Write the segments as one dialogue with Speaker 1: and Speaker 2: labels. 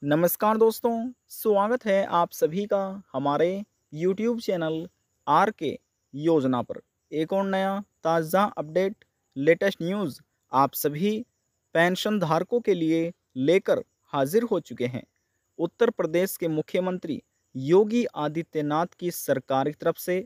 Speaker 1: नमस्कार दोस्तों, स्वागत है आप सभी का हमारे YouTube चैनल आर के योजना पर। एक और नया ताज़ा अपडेट, लेटेस्ट न्यूज़ आप सभी पेंशन धारकों के लिए लेकर हाजिर हो चुके हैं। उत्तर प्रदेश के मुख्यमंत्री योगी आदित्यनाथ की सरकार की तरफ से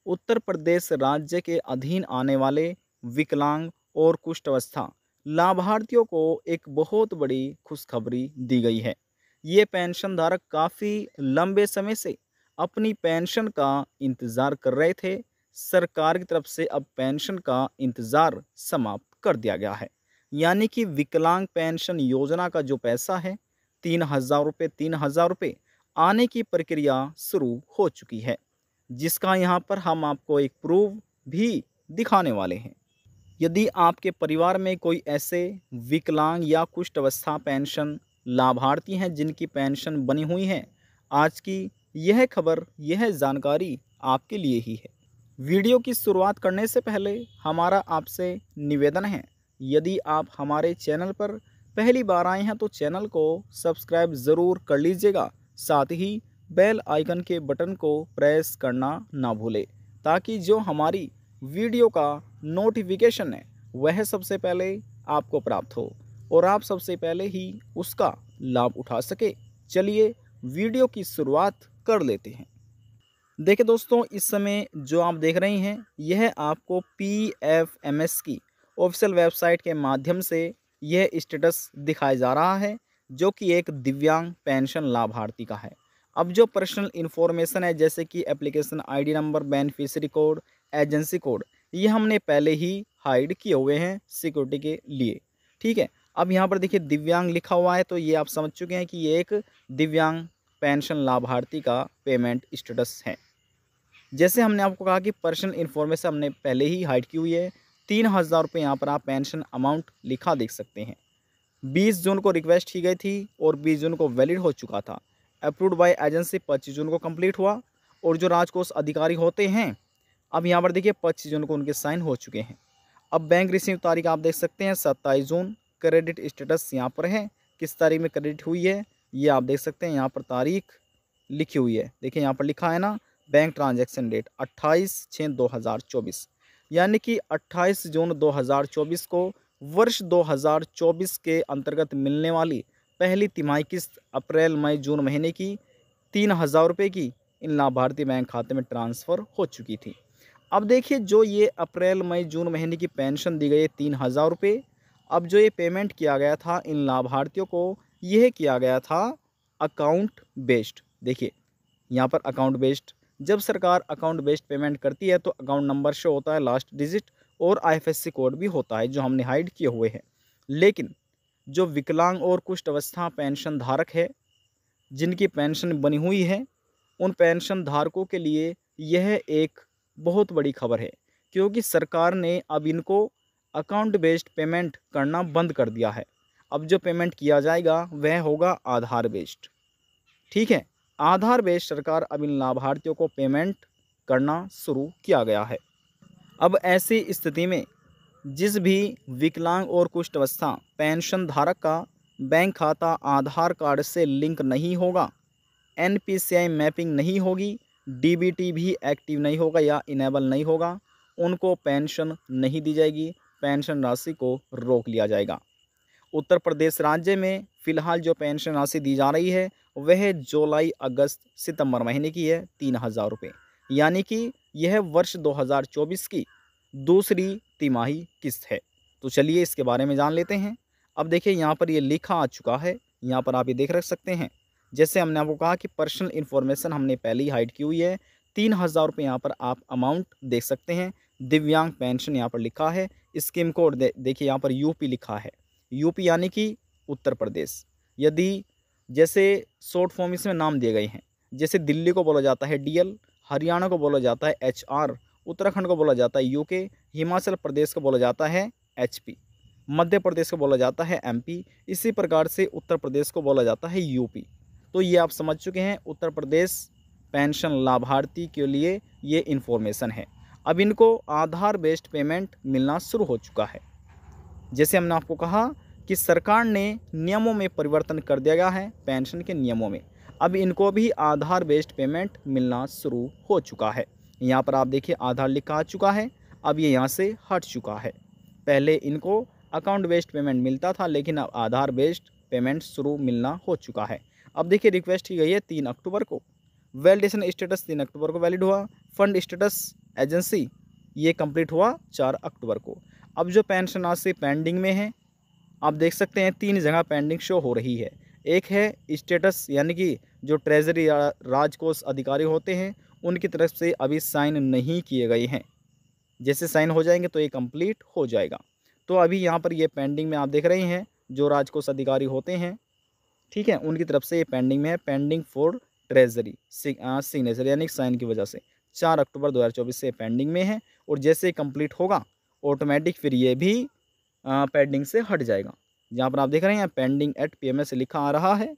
Speaker 1: उत्तर प्रदेश राज्य के अधीन आने वाले विकलांग और कुष्ठावस्था लाभार्थियों को एक बहुत बड़ी खुशखबरी दी गई है। ये पेंशन धारक काफ़ी लंबे समय से अपनी पेंशन का इंतज़ार कर रहे थे। सरकार की तरफ से अब पेंशन का इंतज़ार समाप्त कर दिया गया है। यानी कि विकलांग पेंशन योजना का जो पैसा है 3,000 रुपये आने की प्रक्रिया शुरू हो चुकी है, जिसका यहाँ पर हम आपको एक प्रूफ भी दिखाने वाले हैं। यदि आपके परिवार में कोई ऐसे विकलांग या कुष्ठ अवस्था पेंशन लाभार्थी हैं जिनकी पेंशन बनी हुई है, आज की यह खबर, यह जानकारी आपके लिए ही है। वीडियो की शुरुआत करने से पहले हमारा आपसे निवेदन है, यदि आप हमारे चैनल पर पहली बार आए हैं तो चैनल को सब्सक्राइब ज़रूर कर लीजिएगा। साथ ही बेल आइकन के बटन को प्रेस करना ना भूलें, ताकि जो हमारी वीडियो का नोटिफिकेशन है वह सबसे पहले आपको प्राप्त हो और आप सबसे पहले ही उसका लाभ उठा सके। चलिए वीडियो की शुरुआत कर लेते हैं। देखिए दोस्तों, इस समय जो आप देख रहे हैं यह आपको PFMS की ऑफिशियल वेबसाइट के माध्यम से यह स्टेटस दिखाया जा रहा है, जो कि एक दिव्यांग पेंशन लाभार्थी का है। अब जो पर्सनल इन्फॉर्मेशन है, जैसे कि application ID number, beneficiary code, agency code, ये हमने पहले ही हाइड किए हुए हैं सिक्योरिटी के लिए। ठीक है, अब यहाँ पर देखिए दिव्यांग लिखा हुआ है, तो ये आप समझ चुके हैं कि ये एक दिव्यांग पेंशन लाभार्थी का पेमेंट स्टेटस है। जैसे हमने आपको कहा कि पर्सनल इन्फॉर्मेशन हमने पहले ही हाइड की हुई है। 3,000 रुपये यहाँ पर आप पेंशन अमाउंट लिखा देख सकते हैं। 20 जून को रिक्वेस्ट की गई थी और 20 जून को वैलिड हो चुका था। अप्रूव्ड बाय एजेंसी 25 जून को कंप्लीट हुआ और जो राजकोष अधिकारी होते हैं, अब यहाँ पर देखिए 25 जून को उनके साइन हो चुके हैं। अब बैंक रिसीव तारीख आप देख सकते हैं 27 जून। क्रेडिट स्टेटस यहाँ पर है, किस तारीख में क्रेडिट हुई है ये आप देख सकते हैं। यहाँ पर तारीख लिखी हुई है, देखिए यहाँ पर लिखा है ना, बैंक ट्रांजैक्शन डेट 28/6/2024, यानी कि 28 जून 2024 को वर्ष 2024 के अंतर्गत मिलने वाली पहली तिमाही किस्त अप्रैल मई जून महीने की 3,000 रुपये की इन लाभार्थी बैंक खाते में ट्रांसफ़र हो चुकी थी। अब देखिए, जो ये अप्रैल मई जून महीने की पेंशन दी गई है 3,000 रुपये, अब जो ये पेमेंट किया गया था इन लाभार्थियों को, यह किया गया था अकाउंट बेस्ड। देखिए यहाँ पर अकाउंट बेस्ड, जब सरकार अकाउंट बेस्ड पेमेंट करती है तो अकाउंट नंबर शो होता है, लास्ट डिजिट, और IFSC कोड भी होता है जो हमने हाइड किए हुए हैं। लेकिन जो विकलांग और कुष्ठ अवस्था पेंशन धारक है जिनकी पेंशन बनी हुई है, उन पेंशन धारकों के लिए यह एक बहुत बड़ी खबर है, क्योंकि सरकार ने अब इनको अकाउंट बेस्ड पेमेंट करना बंद कर दिया है। अब जो पेमेंट किया जाएगा वह होगा आधार बेस्ड। ठीक है, आधार बेस्ड सरकार अब इन लाभार्थियों को पेमेंट करना शुरू किया गया है। अब ऐसी स्थिति में जिस भी विकलांग और कुष्ठ अवस्था पेंशन धारक का बैंक खाता आधार कार्ड से लिंक नहीं होगा, NPCI मैपिंग नहीं होगी, DBT भी एक्टिव नहीं होगा या इनेबल नहीं होगा, उनको पेंशन नहीं दी जाएगी, पेंशन राशि को रोक लिया जाएगा। उत्तर प्रदेश राज्य में फ़िलहाल जो पेंशन राशि दी जा रही है वह जुलाई अगस्त सितंबर महीने की है 3,000 रुपये, यानी कि यह वर्ष 2024 की दूसरी तिमाही किस्त है। तो चलिए इसके बारे में जान लेते हैं। अब देखिए यहाँ पर ये लिखा आ चुका है, यहाँ पर आप ये देख रख सकते हैं। जैसे हमने आपको कहा कि पर्सनल इन्फॉर्मेशन हमने पहले ही हाइड की हुई है। 3,000 रुपये यहाँ पर आप अमाउंट देख सकते हैं। दिव्यांग पेंशन यहाँ पर लिखा है। स्कीम कोड देखिए यहाँ पर UP लिखा है, UP यानी कि उत्तर प्रदेश। यदि जैसे शॉर्ट फॉर्म इसमें नाम दिए गए हैं, जैसे दिल्ली को बोला जाता है DL, हरियाणा को बोला जाता है HR, उत्तराखंड को बोला जाता है UK, हिमाचल प्रदेश को बोला जाता है HP, मध्य प्रदेश को बोला जाता है MP, इसी प्रकार से उत्तर प्रदेश को बोला जाता है UP। तो ये आप समझ चुके हैं, उत्तर प्रदेश पेंशन लाभार्थी के लिए ये इन्फॉर्मेशन है। अब इनको आधार बेस्ड पेमेंट मिलना शुरू हो चुका है। जैसे हमने आपको कहा कि सरकार ने नियमों में परिवर्तन कर दिया गया है, पेंशन के नियमों में। अब इनको भी आधार बेस्ड पेमेंट मिलना शुरू हो चुका है। यहाँ पर आप देखिए आधार लिखा आ चुका है, अब ये यहाँ से हट चुका है। पहले इनको अकाउंट बेस्ड पेमेंट मिलता था, लेकिन अब आधार बेस्ड पेमेंट शुरू मिलना हो चुका है। अब देखिए रिक्वेस्ट की गई है 3 अक्टूबर को, वैलिडेशन स्टेटस 3 अक्टूबर को वैलिड हुआ, फंड स्टेटस एजेंसी ये कंप्लीट हुआ 4 अक्टूबर को। अब जो पेंशन आज से पेंडिंग में है, आप देख सकते हैं 3 जगह पेंडिंग शो हो रही है। एक है स्टेटस, यानी कि जो ट्रेजरी या राजकोष अधिकारी होते हैं उनकी तरफ से अभी साइन नहीं किए गए हैं। जैसे साइन हो जाएंगे तो ये कंप्लीट हो जाएगा। तो अभी यहाँ पर ये पेंडिंग में आप देख रहे हैं, जो राजकोष अधिकारी होते हैं, ठीक है, उनकी तरफ से ये पेंडिंग में है, पेंडिंग फॉर ट्रेजरी सिग्नेचर, यानी साइन की वजह से 4 अक्टूबर 2024 से पेंडिंग में है। और जैसे कंप्लीट होगा ऑटोमेटिक फिर ये भी पेंडिंग से हट जाएगा। जहाँ पर आप देख रहे हैं पेंडिंग एट PMS लिखा आ रहा है,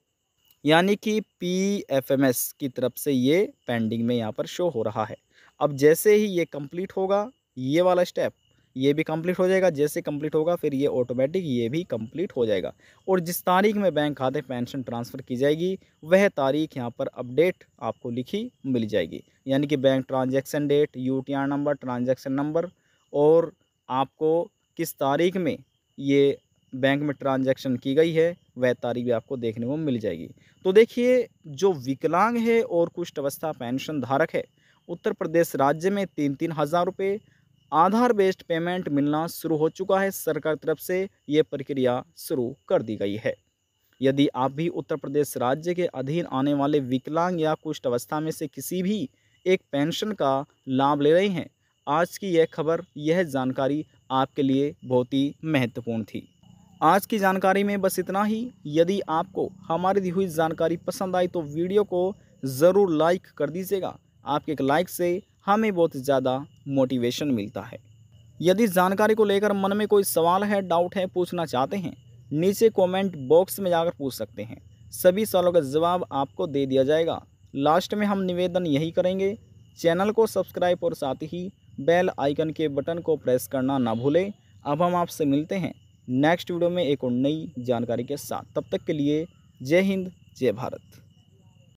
Speaker 1: यानी कि PFMS की तरफ से ये पेंडिंग में यहाँ पर शो हो रहा है। अब जैसे ही ये कंप्लीट होगा, ये वाला स्टेप ये भी कंप्लीट हो जाएगा। जैसे कंप्लीट होगा फिर ये ऑटोमेटिक ये भी कंप्लीट हो जाएगा। और जिस तारीख में बैंक खाते पेंशन ट्रांसफ़र की जाएगी वह तारीख यहाँ पर अपडेट आपको लिखी मिल जाएगी, यानी कि bank transaction date, UTR number, transaction number और आपको किस तारीख में ये बैंक में ट्रांजैक्शन की गई है वह तारीख भी आपको देखने को मिल जाएगी। तो देखिए, जो विकलांग है और कुष्ठ अवस्था पेंशन धारक है, उत्तर प्रदेश राज्य में 3-3 हज़ार रुपये आधार बेस्ड पेमेंट मिलना शुरू हो चुका है। सरकार तरफ से ये प्रक्रिया शुरू कर दी गई है। यदि आप भी उत्तर प्रदेश राज्य के अधीन आने वाले विकलांग या कुष्ठ अवस्था में से किसी भी एक पेंशन का लाभ ले रहे हैं, आज की यह खबर, यह जानकारी आपके लिए बहुत ही महत्वपूर्ण थी। आज की जानकारी में बस इतना ही। यदि आपको हमारी दी हुई जानकारी पसंद आई तो वीडियो को ज़रूर लाइक कर दीजिएगा। आपके एक लाइक से हमें बहुत ज़्यादा मोटिवेशन मिलता है। यदि जानकारी को लेकर मन में कोई सवाल है, डाउट है, पूछना चाहते हैं, नीचे कमेंट बॉक्स में जाकर पूछ सकते हैं। सभी सवालों का जवाब आपको दे दिया जाएगा। लास्ट में हम निवेदन यही करेंगे, चैनल को सब्सक्राइब और साथ ही बेल आइकन के बटन को प्रेस करना ना भूलें। अब हम आपसे मिलते हैं नेक्स्ट वीडियो में एक और नई जानकारी के साथ। तब तक के लिए जय हिंद, जय भारत।